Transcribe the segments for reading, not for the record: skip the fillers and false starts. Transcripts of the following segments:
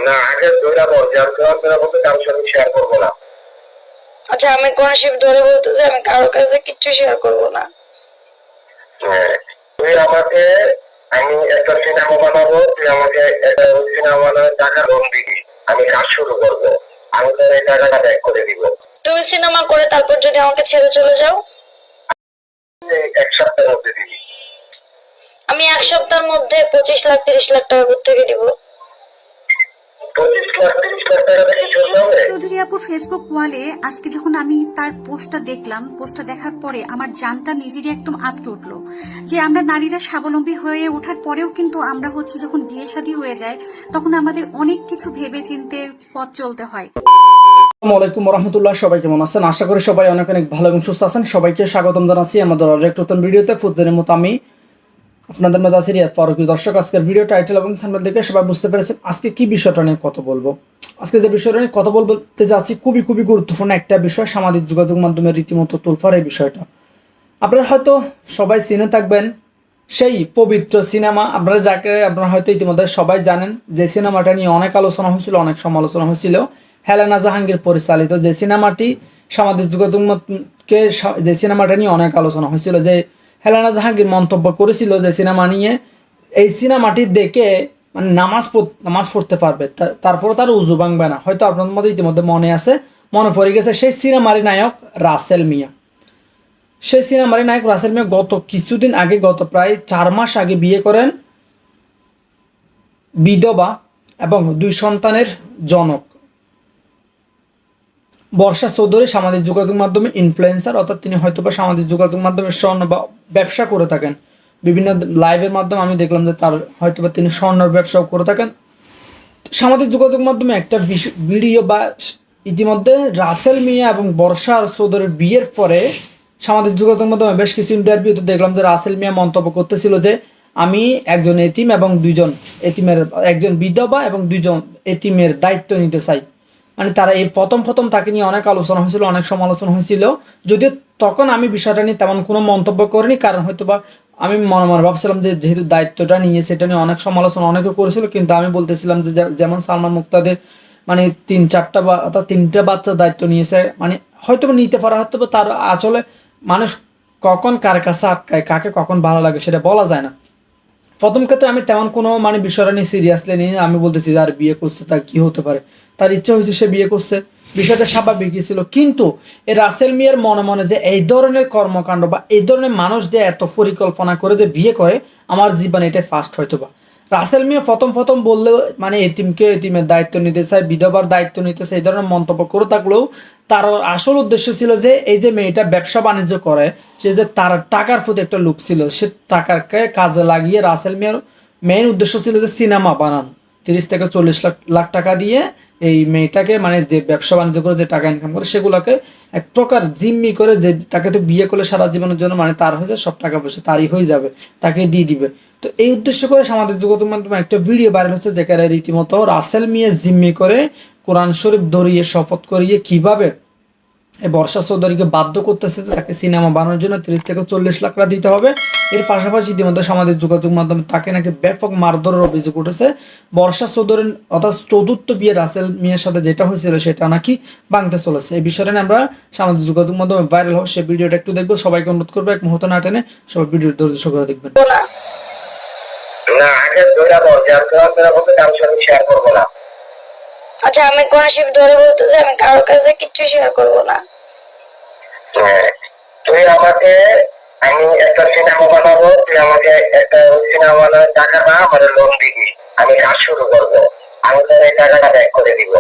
না আগে ধরে বলছি আমি তোমার মধ্যে কারোর সাথে শেয়ার করবো না। আচ্ছা, আমি কোন শিব ধরে বলতেছি আমি কারোর কাছে কিচ্ছু শেয়ার করব না। হ্যাঁ, তুই আমাকে, আমি একটা সিনেমা বানাবো, তুই আমাকে একটা সিনেমা বানানোর টাকা লোন দিবি, আমি কাজ শুরু করবো, আমি তোর এই টাকাটা ব্যাক করে দিব। তুমি সিনেমা করে তারপর যদি আমাকে ছেড়ে চলে যাও? এক সপ্তাহের মধ্যে দিবি। আমি 1 সপ্তাহের মধ্যে 25 লাখ 30 লাখ টাকা কোত্থেকে দিব? 25 লাখ 30 লাখ টাকা দেখে চলতে হবে। চৌধুরী আপুর ফেসবুক ওয়ালে আজকে যখন আমি তার পোস্টটা দেখলাম, পোস্টটা দেখার পরে আমার জানটা নিজেরই একদম আটকে উঠলো যে আমরা নারীরা স্বাবলম্বী হয়ে ওঠার পরেও কিন্তু আমরা হচ্ছে যখন বিয়ে শাদী হয়ে যায় তখন আমাদের অনেক কিছু ভেবে চিন্তে পথ চলতে হয়। আসসালামু আলাইকুম রহমতুল্লাহ, সবাই কেমন আছেন? আশা করি সবাই অনেক অনেক ভালো এবং সুস্থ আছেন। সবাইকে স্বাগতম জানাচ্ছি আমাদের আরেক নতুন ভিডিওতে। প্রতিদিনের মতো আমি আপনাদের মাঝে আছি রিয়াদ ফারুকী। দর্শক, আজকের ভিডিও টাইটেল এবং থাম্বনেল দেখে সবাই বুঝতে পেরেছেন আজকে কি বিষয়টা নিয়ে কথা বলবো। আজকে যে বিষয়টা নিয়ে কথা বলতে যাচ্ছি খুবই গুরুত্বপূর্ণ একটা বিষয়, সামাজিক যোগাযোগ মাধ্যমে রীতিমতো তোলফার এই বিষয়টা। আপনারা হয়তো সবাই চিনে থাকবেন সেই পবিত্র সিনেমা, আপনারা হয়তো ইতিমধ্যে সবাই জানেন যে সিনেমাটা নিয়ে অনেক আলোচনা হয়েছিল, অনেক সমালোচনা হয়েছিল। হেলেনা জাহাঙ্গীর পরিচালিত যে সিনেমাটি, সামাজিক যোগাযোগ মাধ্যমকে যে সিনেমাটা নিয়ে অনেক আলোচনা হয়েছিল, যে হেলেনা জাহাঙ্গীর মন্তব্য করেছিল যে সিনেমা নিয়ে, এই সিনেমাটি দেখে মানে নামাজ পড়তে পারবে, তারপরে তার উজু ভাঙবে না। হয়তো আপনাদের মধ্যে ইতিমধ্যে মনে পড়ে গেছে সেই সিনেমারই নায়ক রাসেল মিয়া। সেই সিনেমারই নায়ক রাসেল মিয়া গত কিছুদিন আগে, গত প্রায় 4 মাস আগে বিয়ে করেন, বিধবা এবং 2 সন্তানের জনক বর্ষা চৌধুরী। সামাজিক যোগাযোগ মাধ্যমে ইনফ্লুয়েন্সার, অর্থাৎ তিনি হয়তোবা সামাজিক যোগাযোগ মাধ্যমে স্বর্ণ বা ব্যবসা করে থাকেন। বিভিন্ন লাইভের মাধ্যমে আমি দেখলাম যে তার হয়তোবা তিনি স্বর্ণের ব্যবসাও করে থাকেন। সামাজিক যোগাযোগ মাধ্যমে একটা ভিডিও বা ইতিমধ্যে রাসেল মিয়া এবং বর্ষা চৌধুরীর বিয়ের পরে সামাজিক যোগাযোগ মাধ্যমে বেশ কিছু ইন্টারভিউতে দেখলাম যে রাসেল মিয়া মন্তব্য করতেছিল যে আমি একজন এতিম এবং 2জন এতিমের, একজন বিধবা এবং 2জন এতিমের দায়িত্ব নিতে চাই। মানে তারা এই প্রথম তাকে নিয়ে অনেক আলোচনা হয়েছিল, অনেক সমালোচনা হয়েছিল। যদিও তখন আমি বিষয়টা নিয়ে তেমন কোনো মন্তব্য করিনি, কারণ হয়তোবা আমি মনে ভাবছিলাম যে যেহেতু দায়িত্বটা নিয়ে, সেটা নিয়ে অনেক সমালোচনা অনেকে করেছিল। কিন্তু আমি বলতেছিলাম যে যেমন সালমান মুক্তাদের মানে 3-4টা বা অর্থাৎ 3টে বাচ্চার দায়িত্ব নিয়েছে, মানে হয়তো নিতে পারা, হয়তো তার আসলে মানুষ কখন কার কাছে আটকায়, কাকে কখন ভালো লাগে সেটা বলা যায় না। প্রথম ক্ষেত্রে আমি তেমন কোনো মানে বিষয়টা নিয়ে সিরিয়াসলি নিয়ে আমি বলতেছি যে আর বিয়ে করছে তার কি হতে পারে, তার ইচ্ছা হয়েছে সে বিয়ে করছে, বিষয়টা স্বাভাবিকই ছিল। কিন্তু এই রাসেল মিয়ার মনে যে এই ধরনের কর্মকাণ্ড বা এই ধরনের মানুষ যে এত পরিকল্পনা করে যে বিয়ে করে, আমার জীবনে এটা ফার্স্ট হয়তো বা। রাসেল মিয়া প্রথম বললেও মানে এতিমের দায়িত্ব নিতে চায়, বিধবার দায়িত্ব নিতে চায়, এই ধরনের মন্তব্য করে থাকলেও তার আসল উদ্দেশ্য ছিল যে এই যে মেয়েটা ব্যবসা বাণিজ্য করে, সে যে তার টাকার প্রতি একটা লোভ ছিল, সে টাকাকে কাজে লাগিয়ে রাসেল মিয়ার মেইন উদ্দেশ্য ছিল যে সিনেমা বানানো, 30 থেকে 40 লাখ টাকা দিয়ে এই মেয়েটাকে মানে যে ব্যবসা বাণিজ্য করে যে টাকা ইনকাম করে সেগুলোকে এক প্রকার জিম্মি করে, যে তাকে তো বিয়ে করলে সারা জীবনের জন্য মানে তার হয়ে যায় সব টাকা পয়সা তারই হয়ে যাবে, তাকে দিয়ে দিবে। তো এই উদ্দেশ্য করে সামাজিক যোগাযোগ মাধ্যমে একটা ভিডিও ভাইরাল হচ্ছে যেখানে রীতিমতো রাসেল মিয়া জিম্মি করে কোরআন শরীফ ধরিয়ে শপথ করিয়ে কিভাবে এই বর্ষা চৌধুরীকে বাধ্য করতেছে তাকে সিনেমা বানানোর জন্য 30 থেকে 40 লাখ টাকা দিতে হবে। এর পাশাপাশি ইতিমধ্যে সামাজিক যোগাযোগ মাধ্যমে তাকে নাকি ব্যাপক মারধরের অভিযোগ উঠেছে। বর্ষা চৌধুরীর অর্থাৎ 4র্থ বিয়ে রাসেল মিয়ার সাথে যেটা হয়েছিল সেটা নাকি ভাঙতে চলেছে। এই বিষয়টা নিয়ে আমরা সামাজিক যোগাযোগ মাধ্যমে ভাইরাল হোক সেই ভিডিওটা একটু দেখবো। সবাইকে অনুরোধ করবো এক মুহূর্ত না টেনে সবাই ভিডিও ধৈর্য সহকারে দেখবেন। না আগে ধরে বলছি আমি তোমার মধ্যে কারোর সাথে শেয়ার করবো না। আচ্ছা, আমি কোন শিব ধরে বলতেছি আমি কারোর কাছে কিচ্ছু শেয়ার করব না। হ্যাঁ, তুই আমাকে, আমি একটা সিনেমা বানাবো, তুই আমাকে একটা সিনেমা বানানোর টাকাটা আমার লোন দিবি, আমি কাজ শুরু করবো, আমি তোর এই টাকাটা ব্যাক করে দিব।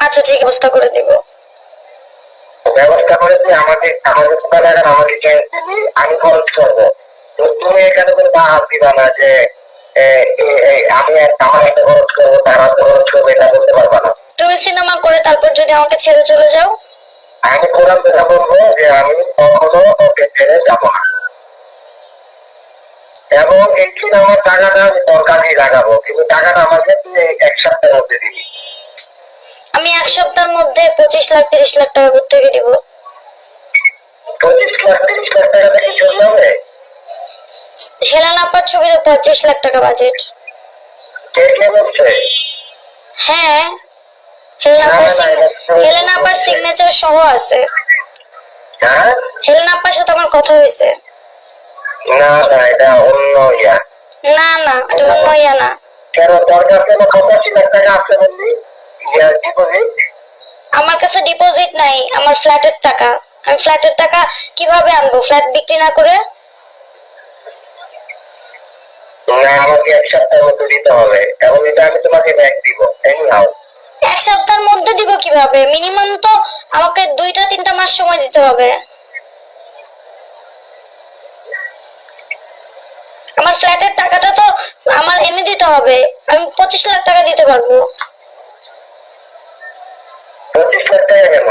আচ্ছা, ঠিক ব্যবস্থা করে দিব। ব্যবস্থা করে তুই আমাকে টাকা আমাকে চেঞ্জ দিবি, আমি খরচ করবো। তো তুমি এখানে কোনো হাত দিবা না যে আমি আমার একটা খরচ করবো, তার একটা খরচ করবো, এটা বলতে পারবা না। তুমি সিনেমা করে তারপর যদি আমাকে ছেড়ে চলে যাও? আমি কোরআন কথা বলবো যে আমি কখনো ওকে ছেড়ে যাবো না, এবং এই সিনেমার টাকাটা আমি তোর কাছেই লাগাবো, কিন্তু টাকাটা আমাকে তুই 1 সপ্তাহের মধ্যে দিবি। আমি 1 সপ্তাহের মধ্যে 25 লাখ 30 লাখ টাকা কোত্থেকে দিব? 25 লাখ 30 লাখ টাকা দেখে চলতে হবে। হেলেনা আপার ছবিতে 25 লাখ টাকা বাজেট। কে কে বলছে? হ্যাঁ, হেলেনা আপার সিগনেচার সহ আছে। হ্যাঁ হেলেনা আপার সাথে আমার কথা হয়েছে। না না, এটা অন্য ইয়া। না না, এটা অন্য ইয়া না। কেন তোর কাছে 85 লাখ টাকা আছে বললি? ইয়া ডিপোজিট? আমার কাছে ডিপোজিট নাই, আমার ফ্ল্যাটের টাকা। আমি ফ্ল্যাটের টাকা কিভাবে আনবো ফ্ল্যাট বিক্রি না করে? না, আমাকে 1 সপ্তাহের মধ্যে দিতে হবে এবং এটা আমি তোমাকে ব্যাক দিব এনিহাউ। 1 সপ্তাহের মধ্যে দিব কিভাবে? মিনিমাম তো আমাকে 2-3 মাস সময় দিতে হবে। আমার ফ্ল্যাটের টাকাটা তো আমার এনে দিতে হবে। আমি 25 লাখ টাকা দিতে পারবো। 25 লাখ টাকা কেন?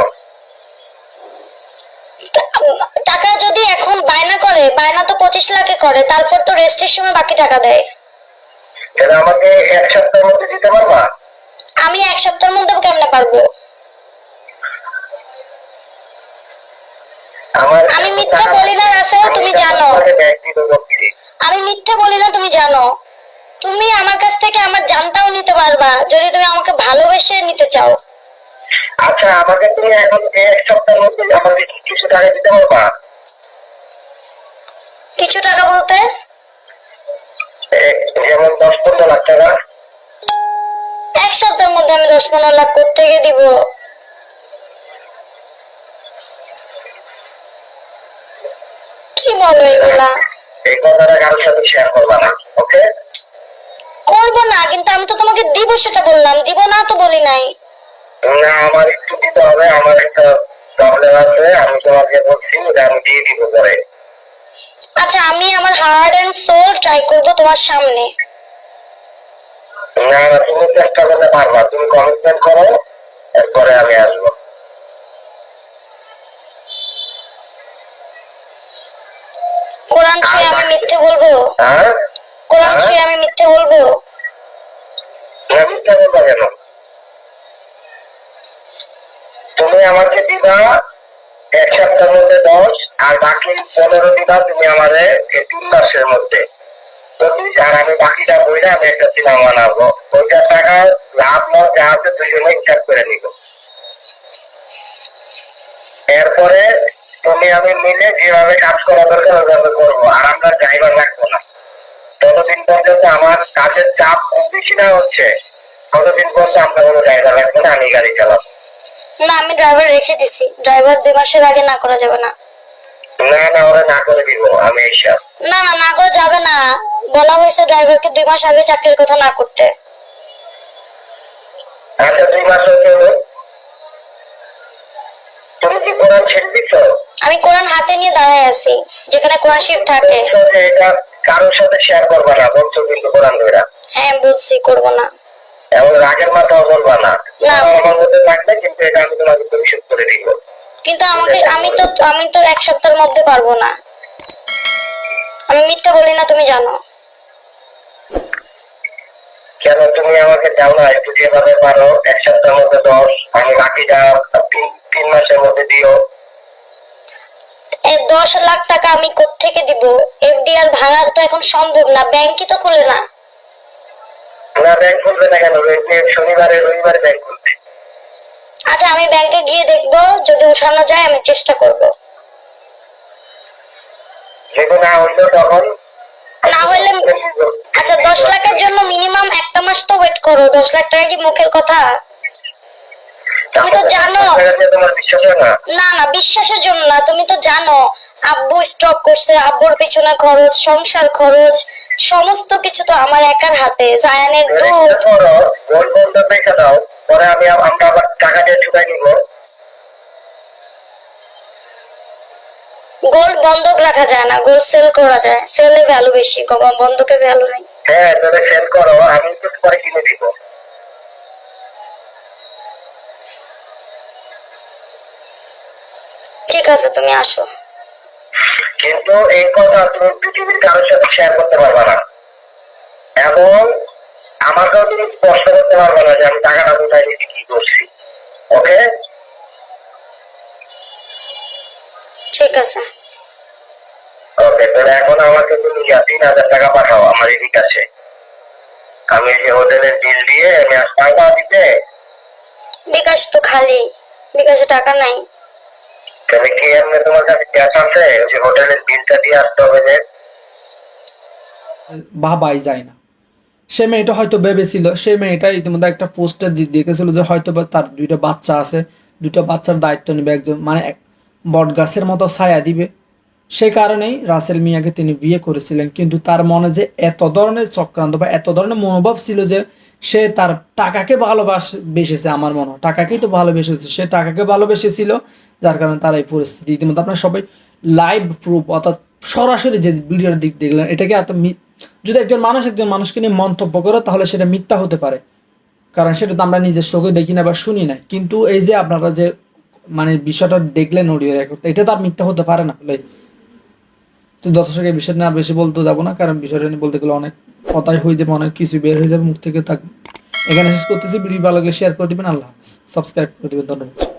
টাকা যদি এখন বায়না করে, বায়না তো 25 লাখে করে, তারপর তো রেস্টের সময় বাকি টাকা দেয়। কেন আমাকে 1 সপ্তাহের মধ্যে দিতে পারবা? আমি 1 সপ্তাহের মধ্যে কেমনে পারবো? আমি মিথ্যা বলি না রাসেল, তুমি জানো। ব্যাক দিব বলছি। আমি মিথ্যা বলি না, তুমি জানো। তুমি আমার কাছ থেকে আমার জানটাও নিতে পারবা যদি তুমি আমাকে ভালোবেসে নিতে চাও। আচ্ছা, আমাকে তুমি এখন 1 সপ্তাহের মধ্যে আমাকে কিছু টাকা দিতে পারবা? কিছু টাকা বলতে? যেমন 10-15 লাখ টাকা। 1 সপ্তাহের মধ্যে আমি 10-15 লাখ কোত্থেকে দিব? কি বলো এগুলা? এই কথাটা কারোর সাথে শেয়ার করবা না, ওকে? করবো না, কিন্তু আমি তো তোমাকে দিব সেটা বললাম, দিব না তো বলি নাই। না, আমার একটু দিতে হবে, আমার একটা প্রবলেম আছে, আমি তোমাকে বলছি যে আমি দিয়ে দিব পরে। আচ্ছা, আমি আমার হার্ট এন্ড সোল ট্রাই করব তোমার সামনে। না না, তুমি চেষ্টা করতে পারবা, তুমি কমিটমেন্ট করো, এরপরে আমি আসবো। কোরআন ছুঁয়ে আমি মিথ্যে বলবো? হ্যাঁ, কোরআন ছুঁয়ে আমি মিথ্যে বলবো? না, মিথ্যা বলবা কেন? তুমি আমাকে দিবা 1 সপ্তাহের মধ্যে 10, আর বাকি 15 দিবা তুমি আমারে 3 মাসের মধ্যে। আর আমি বাকিটা বইটা আমি একটা সিনেমা বানাবো, ওইটার টাকা লাভ লস যা আছে দুজনে হিসাব করে নিব। এরপরে তুমি আমি মিলে যেভাবে কাজ করা দরকার ওইভাবে করবো, আর আমরা ড্রাইভার রাখবো না। ততদিন পর্যন্ত আমার কাজের চাপ খুব বেশি না হচ্ছে, ততদিন পর্যন্ত আমরা কোনো ড্রাইভার রাখবো না, আমি গাড়ি চালাবো। না, আমি ড্রাইভার রেখে দিছি। ড্রাইভার 2 মাসের আগে না করা যাবে না। না না, ওরা না করে দিব আমি এইসব। না না, না করা যাবে না। বলা হয়েছে ড্রাইভারকে 2 মাস আগে চাকরির কথা না করতে। আচ্ছা, 2 মাস হচ্ছে, তুমি কি কোরআন ছেড়ে দিচ্ছ? আমি কোরআন হাতে নিয়ে দাঁড়ায় আছি, যেখানে কোরআন শরীফ থাকে। এটা কারোর সাথে শেয়ার করবা না বলছো কিন্তু কোরআন ধরা। হ্যাঁ বুঝছি, করবো না। এবং রাগের মাথাও বলবা না। না। আমার মধ্যে থাকবে, কিন্তু এটা আমি তোমাকে পরিশোধ করে দিব। কিন্তু আমি তো 1 সপ্তাহের মধ্যে পারবো না। আমি মিথ্যা বলি না, তুমি জানো। কেন তুমি আমাকে দাও না একটু, যেভাবে পারো 1 সপ্তাহের মধ্যে 10, আমি বাকিটা 3 মাসের মধ্যে দিও। 10 লাখ টাকা আমি কোত্থেকে দিব? এফডিআর ভাঙা তো এখন সম্ভব না, ব্যাংকই তো খুলে না। না, ব্যাংক খুলবে না কেন? শনিবারে রবিবারে ব্যাংক খুলবে। আচ্ছা, আমি ব্যাংকে গিয়ে দেখবো, যদি উঠানো যায় আমি চেষ্টা করব। যদি না হইলো তখন না হলে আচ্ছা, 10 লাখের জন্য মিনিমাম 1 মাস তো ওয়েট করো। 10 লাখ টাকা কি মুখের কথা? তুমি তো জানো। তোমার বিশ্বাস হয় না? না না, বিশ্বাসের জন্য না, তুমি তো জানো আব্বু স্ট্রোক করছে, আব্বুর পিছনে খরচ, সংসার খরচ, সমস্ত কিছু তো আমার একার হাতে। জায়ানের দুধ। গোল বন্ধ রেখে দাও, পরে আমরা আবার টাকা দিয়ে ঢুকাই নিব। গোল্ড বন্ধক রাখা যায় না, গোল্ড সেল করা যায়। সেলে ভ্যালু বেশি, বন্ধকে ভ্যালু নেই। হ্যাঁ, তবে সেল করো, আমি একটু পরে কিনে দিব। ঠিক আছে, তুমি আসো। কিন্তু এই কথা তুমি পৃথিবীর কারোর সাথে শেয়ার করতে পারবে না, এবং আমাকেও তুমি স্পষ্ট করতে পারবে না যে আমি টাকাটা কোথায় নিয়ে কি করছি, ওকে? ঠিক আছে। ওকে, তাহলে এখন আমাকে তুমি 3,000 টাকা পাঠাও আমার এই বিকাশে। আমি যে হোটেলের বিল দিয়ে আমি আর টাকা দিতে, বিকাশ তো খালি, বিকাশে টাকা নাই। তাহলে কি এমনি তোমার কাছে ক্যাশ আছে যে হোটেলের বিলটা দিয়ে আসতে হবে যে? ভাবাই যায় না। সে মেয়েটা হয়তো ভেবেছিল, সে মেয়েটা ইতিমধ্যে একটা পোস্টে দেখেছিল যে হয়তো বা তার 2টা বাচ্চা আছে, 2টা বাচ্চার দায়িত্ব নেবে একজন, মানে বট গাছের মতো ছায়া দিবে। সেই কারণেই রাসেল মিয়াকে তিনি বিয়ে করেছিলেন। কিন্তু তার মনে যে এত ধরনের চক্রান্ত বা এত ধরনের মনোভাব ছিল যে সে তার টাকাকে ভালোবেসেছে, আমার মনে হয় টাকাকেই তো ভালোবেসেছে, সে টাকাকে ভালোবেসেছিল, যার কারণে তার এই পরিস্থিতি। ইতিমধ্যে আপনারা সবাই লাইভ প্রুফ অর্থাৎ সরাসরি যে ভিডিওর দিক দেখলেন, এটাকে যদি একজন মানুষকে নিয়ে মন্তব্য করে তাহলে সেটা মিথ্যা হতে পারে, কারণ সেটা তো আমরা নিজের চোখে দেখি না বা শুনি না। কিন্তু এই যে আপনারা যে মানে বিষয়টা দেখলেন অডিও রেকর্ড, এটা তো আর মিথ্যা হতে পারে না। তো দর্শক এই বিষয় নিয়ে আর বেশি বলতে যাবো না, কারণ বিষয়টা নিয়ে বলতে গেলে অনেক কথাই হয়ে যাবে, অনেক কিছু বের হয়ে যাবে মুখ থেকে। থাকবে এখানে শেষ করতেছি। ভিডিও ভালো লাগলে শেয়ার করে দিবেন। আল্লাহ হাফেজ, সাবস্ক্রাইব করে দিবেন। ধন্যবাদ।